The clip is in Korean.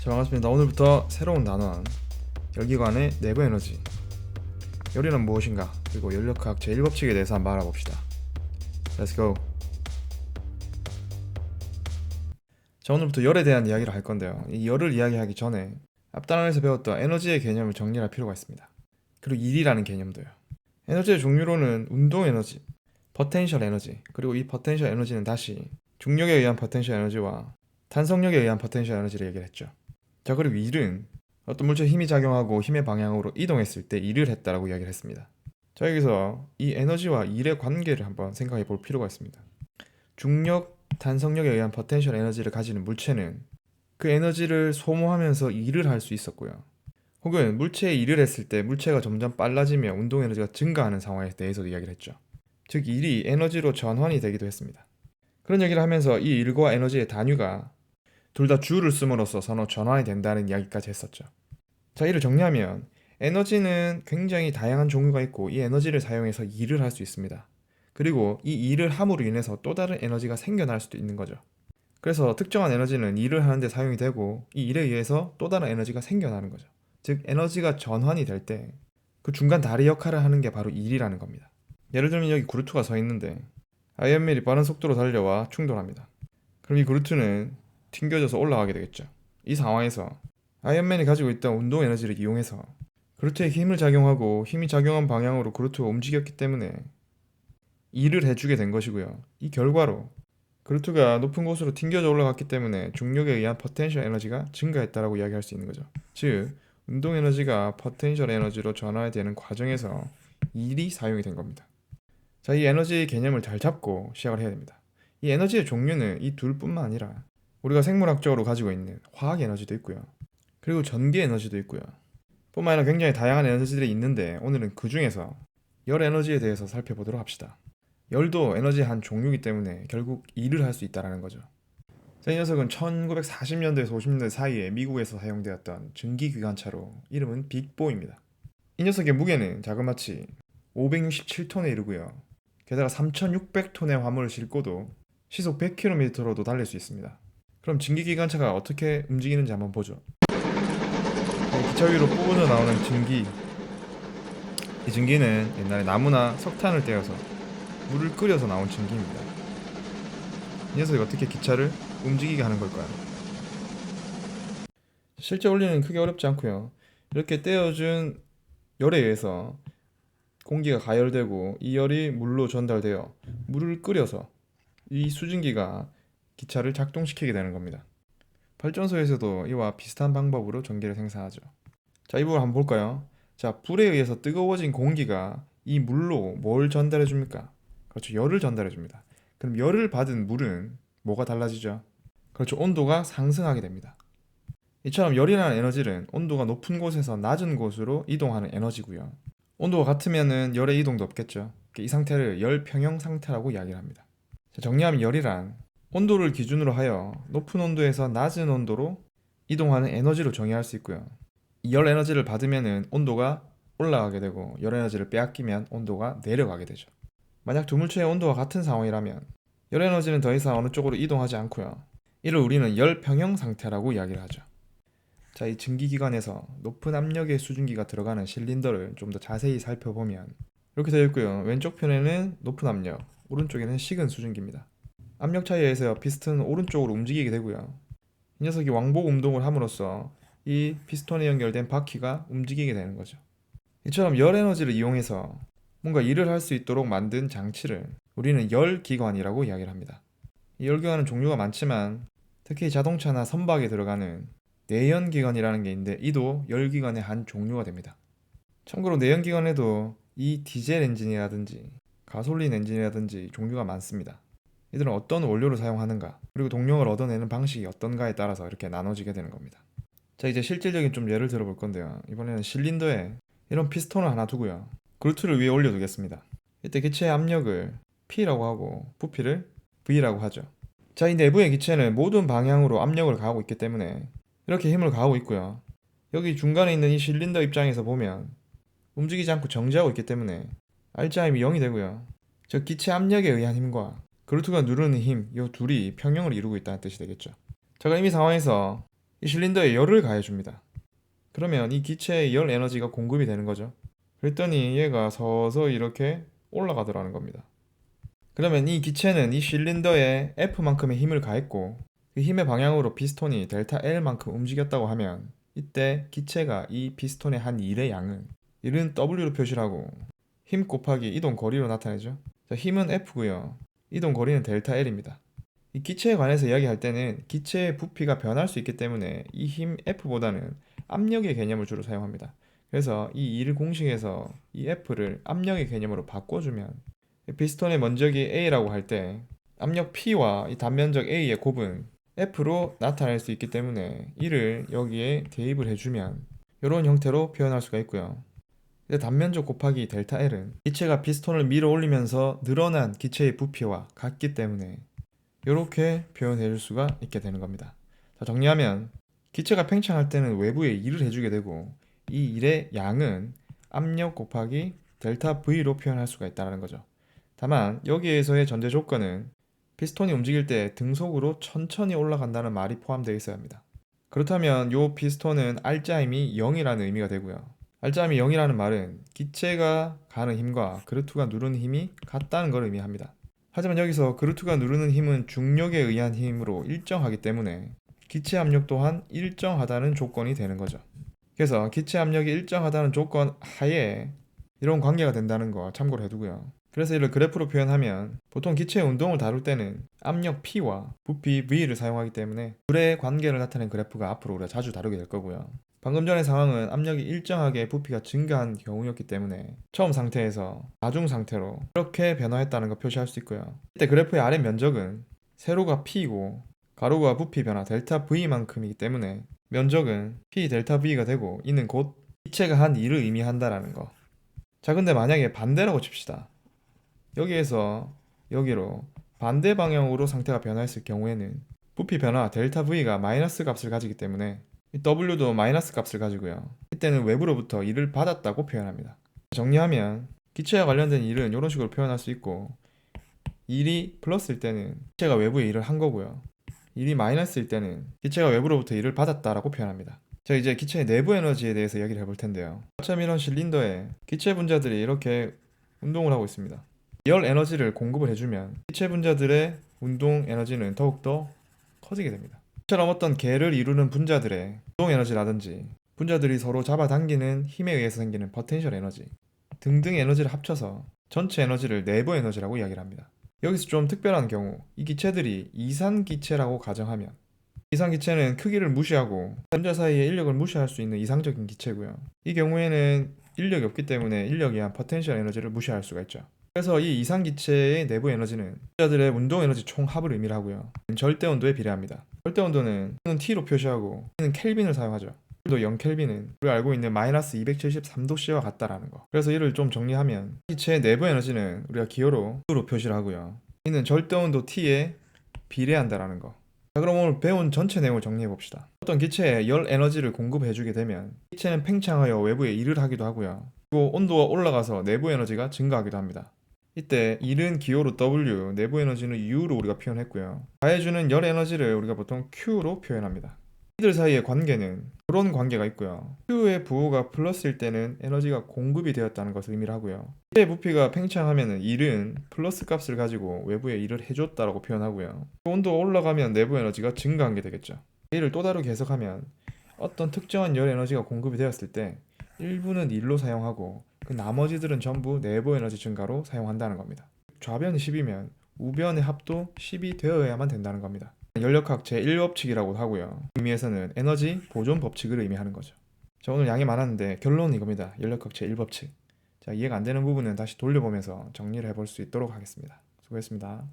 자, 반갑습니다. 오늘부터 새로운 단원 열기관의 내부 에너지, 열이는 무엇인가, 그리고 연력학 제1법칙에 대해서 한번 알아봅시다. Let's go. 자, 오늘부터 열에 대한 이야기를 할 건데요. 이 열을 이야기하기 전에 앞 단원에서 배웠던 에너지의 개념을 정리할 필요가 있습니다. 그리고 일이라는 개념도요. 에너지의 종류로는 운동 에너지, 포텐셜 에너지, 그리고 이 포텐셜 에너지는 다시 중력에 의한 포텐셜 에너지와 탄성력에 의한 포텐셜 에너지를 얘기를 했죠. 자, 그리고 일은 어떤 물체에 힘이 작용하고 힘의 방향으로 이동했을 때 일을 했다라고 이야기를 했습니다. 자, 여기서 이 에너지와 일의 관계를 한번 생각해 볼 필요가 있습니다. 중력, 탄성력에 의한 포텐셜 에너지를 가지는 물체는 그 에너지를 소모하면서 일을 할 수 있었고요. 혹은 물체에 일을 했을 때 물체가 점점 빨라지며 운동 에너지가 증가하는 상황에 대해서도 이야기를 했죠. 즉, 일이 에너지로 전환이 되기도 했습니다. 그런 얘기를 하면서 이 일과 에너지의 단위가 둘 다 주를 씀으로써 서로 전환이 된다는 이야기까지 했었죠. 자, 이를 정리하면 에너지는 굉장히 다양한 종류가 있고 이 에너지를 사용해서 일을 할 수 있습니다. 그리고 이 일을 함으로 인해서 또 다른 에너지가 생겨날 수도 있는 거죠. 그래서 특정한 에너지는 일을 하는데 사용이 되고 이 일에 의해서 또 다른 에너지가 생겨나는 거죠. 즉, 에너지가 전환이 될 때 그 중간 다리 역할을 하는 게 바로 일이라는 겁니다. 예를 들면 여기 그루트가 서 있는데 아이언맨이 빠른 속도로 달려와 충돌합니다. 그럼 이 그루트는 튕겨져서 올라가게 되겠죠. 이 상황에서 아이언맨이 가지고 있던 운동 에너지를 이용해서 그루트에 힘을 작용하고 힘이 작용한 방향으로 그루트가 움직였기 때문에 일을 해주게 된 것이고요. 이 결과로 그루트가 높은 곳으로 튕겨져 올라갔기 때문에 중력에 의한 포텐셜 에너지가 증가했다라고 이야기할 수 있는 거죠. 즉, 운동 에너지가 포텐셜 에너지로 전환되는 과정에서 일이 사용이 된 겁니다. 자, 이 에너지의 개념을 잘 잡고 시작을 해야 됩니다. 이 에너지의 종류는 이 둘뿐만 아니라 우리가 생물학적으로 가지고 있는 화학 에너지도 있고요. 그리고 전기 에너지도 있고요. 뿐만 아니라 굉장히 다양한 에너지들이 있는데 오늘은 그 중에서 열 에너지에 대해서 살펴보도록 합시다. 열도 에너지의 한 종류이기 때문에 결국 일을 할 수 있다는 거죠. 자, 이 녀석은 1940년대에서 50년대 사이에 미국에서 사용되었던 증기기관차로 이름은 빅보입니다. 이 녀석의 무게는 자그마치 567톤에 이르고요. 게다가 3600톤의 화물을 싣고도 시속 100km로도 달릴 수 있습니다. 그럼 증기기관차가 어떻게 움직이는지 한번 보죠. 기차 위로 뿜어져 나오는 증기. 이 증기는 옛날에 나무나 석탄을 떼어서 물을 끓여서 나온 증기입니다. 이 녀석이 어떻게 기차를 움직이게 하는 걸까요? 실제 원리는 크게 어렵지 않고요. 이렇게 떼어준 열에 의해서 공기가 가열되고 이 열이 물로 전달되어 물을 끓여서 이 수증기가 기차를 작동시키게 되는 겁니다. 발전소에서도 이와 비슷한 방법으로 전기를 생산하죠. 자, 이 부분 한번 볼까요? 자, 불에 의해서 뜨거워진 공기가 이 물로 뭘 전달해 줍니까? 그렇죠, 열을 전달해 줍니다. 그럼 열을 받은 물은 뭐가 달라지죠? 그렇죠, 온도가 상승하게 됩니다. 이처럼 열이라는 에너지는 온도가 높은 곳에서 낮은 곳으로 이동하는 에너지고요. 온도가 같으면은 열의 이동도 없겠죠. 이 상태를 열 평형 상태라고 이야기를 합니다. 자, 정리하면 열이란 온도를 기준으로 하여 높은 온도에서 낮은 온도로 이동하는 에너지로 정의할 수 있고요. 이 열 에너지를 받으면은 온도가 올라가게 되고 열 에너지를 빼앗기면 온도가 내려가게 되죠. 만약 두 물체의 온도가 같은 상황이라면 열 에너지는 더 이상 어느 쪽으로 이동하지 않고요. 이를 우리는 열 평형 상태라고 이야기를 하죠. 자, 이 증기기관에서 높은 압력의 수증기가 들어가는 실린더를 좀 더 자세히 살펴보면 이렇게 되어 있고요. 왼쪽 편에는 높은 압력, 오른쪽에는 식은 수증기입니다. 압력 차이에 의해서 피스톤은 오른쪽으로 움직이게 되고요. 이 녀석이 왕복 운동을 함으로써 이 피스톤에 연결된 바퀴가 움직이게 되는 거죠. 이처럼 열 에너지를 이용해서 뭔가 일을 할 수 있도록 만든 장치를 우리는 열기관이라고 이야기를 합니다. 이 열기관은 종류가 많지만 특히 자동차나 선박에 들어가는 내연기관이라는 게 있는데 이도 열기관의 한 종류가 됩니다. 참고로 내연기관에도 이 디젤 엔진이라든지 가솔린 엔진이라든지 종류가 많습니다. 이들은 어떤 원료를 사용하는가, 그리고 동력을 얻어내는 방식이 어떤가에 따라서 이렇게 나눠지게 되는 겁니다. 자, 이제 실질적인 좀 예를 들어볼 건데요. 이번에는 실린더에 이런 피스톤을 하나 두고요. 그루트를 위에 올려두겠습니다. 이때 기체의 압력을 P라고 하고 부피를 V라고 하죠. 자, 이 내부의 기체는 모든 방향으로 압력을 가하고 있기 때문에 이렇게 힘을 가하고 있고요. 여기 중간에 있는 이 실린더 입장에서 보면 움직이지 않고 정지하고 있기 때문에 R자임이 0이 되고요. 즉, 기체 압력에 의한 힘과 그루트가 누르는 힘, 이 둘이 평형을 이루고 있다는 뜻이 되겠죠. 자, 그럼 이 상황에서 이 실린더에 열을 가해줍니다. 그러면 이 기체에 열 에너지가 공급이 되는 거죠. 그랬더니 얘가 서서히 이렇게 올라가더라는 겁니다. 그러면 이 기체는 이 실린더에 F만큼의 힘을 가했고 그 힘의 방향으로 피스톤이 델타 L만큼 움직였다고 하면 이때 기체가 이 피스톤에 한 일의 양은 W로 표시를 하고 힘 곱하기 이동 거리로 나타내죠. 자, 힘은 F고요. 이동 거리는 델타 L입니다. 이 기체에 관해서 이야기할 때는 기체의 부피가 변할 수 있기 때문에 이 힘 F보다는 압력의 개념을 주로 사용합니다. 그래서 이 일 공식에서 이 F를 압력의 개념으로 바꿔주면 피스톤의 면적이 A라고 할 때 압력 P와 이 단면적 A의 곱은 F로 나타낼 수 있기 때문에 이를 여기에 대입을 해주면 이런 형태로 표현할 수가 있고요. 단면적 곱하기 델타 L은 기체가 피스톤을 밀어 올리면서 늘어난 기체의 부피와 같기 때문에 이렇게 표현해 줄 수가 있게 되는 겁니다. 자, 정리하면 기체가 팽창할 때는 외부에 일을 해주게 되고 이 일의 양은 압력 곱하기 델타 V로 표현할 수가 있다는 거죠. 다만 여기에서의 전제 조건은 피스톤이 움직일 때 등속으로 천천히 올라간다는 말이 포함되어 있어야 합니다. 그렇다면 이 피스톤은 R자임이 0이라는 의미가 되고요. R자임이 0이라는 말은 기체가 가는 힘과 그루트가 누르는 힘이 같다는 걸 의미합니다. 하지만 여기서 그루트가 누르는 힘은 중력에 의한 힘으로 일정하기 때문에 기체 압력 또한 일정하다는 조건이 되는 거죠. 그래서 기체 압력이 일정하다는 조건 하에 이런 관계가 된다는 거 참고를 해두고요. 그래서 이를 그래프로 표현하면 보통 기체의 운동을 다룰 때는 압력 P와 부피 V를 사용하기 때문에 둘의 관계를 나타낸 그래프가 앞으로 우리가 자주 다루게 될 거고요. 방금 전의 상황은 압력이 일정하게 부피가 증가한 경우였기 때문에 처음 상태에서 나중 상태로 이렇게 변화했다는 걸 표시할 수 있고요. 이때 그래프의 아래 면적은 세로가 P이고 가로가 부피 변화 델타 V만큼이기 때문에 면적은 P 델타 V가 되고 이는 곧 기체가 한 일을 의미한다라는 거. 자, 근데 만약에 반대라고 칩시다. 여기에서 여기로 반대 방향으로 상태가 변화했을 경우에는 부피 변화 델타 V가 마이너스 값을 가지기 때문에 이 W도 마이너스 값을 가지고요. 이때는 외부로부터 일을 받았다고 표현합니다. 정리하면 기체와 관련된 일은 이런 식으로 표현할 수 있고 일이 플러스일 때는 기체가 외부에 일을 한 거고요. 일이 마이너스일 때는 기체가 외부로부터 일을 받았다라고 표현합니다. 자, 이제 기체의 내부 에너지에 대해서 이야기를 해볼 텐데요. 참 이런 실린더에 기체 분자들이 이렇게 운동을 하고 있습니다. 열 에너지를 공급을 해주면 기체 분자들의 운동 에너지는 더욱더 커지게 됩니다. 이처럼 어떤 계를 이루는 분자들의 운동 에너지라든지 분자들이 서로 잡아당기는 힘에 의해서 생기는 포텐셜 에너지 등등 에너지를 합쳐서 전체 에너지를 내부 에너지라고 이야기를 합니다. 여기서 좀 특별한 경우 이 기체들이 이산기체라고 가정하면 이산기체는 크기를 무시하고 분자 사이의 인력을 무시할 수 있는 이상적인 기체고요. 이 경우에는 인력이 없기 때문에 인력에 의한 포텐셜 에너지를 무시할 수가 있죠. 그래서 이 이상기체의 내부 에너지는 분자들의 운동 에너지 총합을 의미를 하고요. 절대 온도에 비례합니다. 절대 온도는 T로 표시하고 T는 켈빈을 사용하죠. 또 0켈빈은 우리가 알고 있는 마이너스 273도씨와 같다라는 거. 그래서 이를 좀 정리하면 기체의 내부 에너지는 우리가 기호로 U로 표시를 하고요. 이는 절대 온도 T에 비례한다라는 거. 자, 그럼 오늘 배운 전체 내용을 정리해 봅시다. 어떤 기체에 열 에너지를 공급해 주게 되면 기체는 팽창하여 외부에 일을 하기도 하고요. 그리고 온도가 올라가서 내부 에너지가 증가하기도 합니다. 이때 일은 기호로 W, 내부 에너지는 U로 우리가 표현했고요. 가해주는 열 에너지를 우리가 보통 Q로 표현합니다. 이들 사이의 관계는 그런 관계가 있고요. Q의 부호가 플러스일 때는 에너지가 공급이 되었다는 것을 의미를 하고요. P의 부피가 팽창하면 일은 플러스 값을 가지고 외부에 일을 해줬다라고 표현하고요. 온도가 올라가면 내부 에너지가 증가한 게 되겠죠. 이를 또 다르게 해석하면 어떤 특정한 열 에너지가 공급이 되었을 때 일부는 일로 사용하고 그 나머지들은 전부 내부 에너지 증가로 사용한다는 겁니다. 좌변이 10이면 우변의 합도 10이 되어야만 된다는 겁니다. 연력학 제1법칙이라고 하고요. 의미에서는 에너지 보존 법칙을 의미하는 거죠. 자, 오늘 양이 많았는데 결론은 이겁니다. 연력학 제1법칙. 자, 이해가 안 되는 부분은 다시 돌려보면서 정리를 해볼 수 있도록 하겠습니다. 수고했습니다.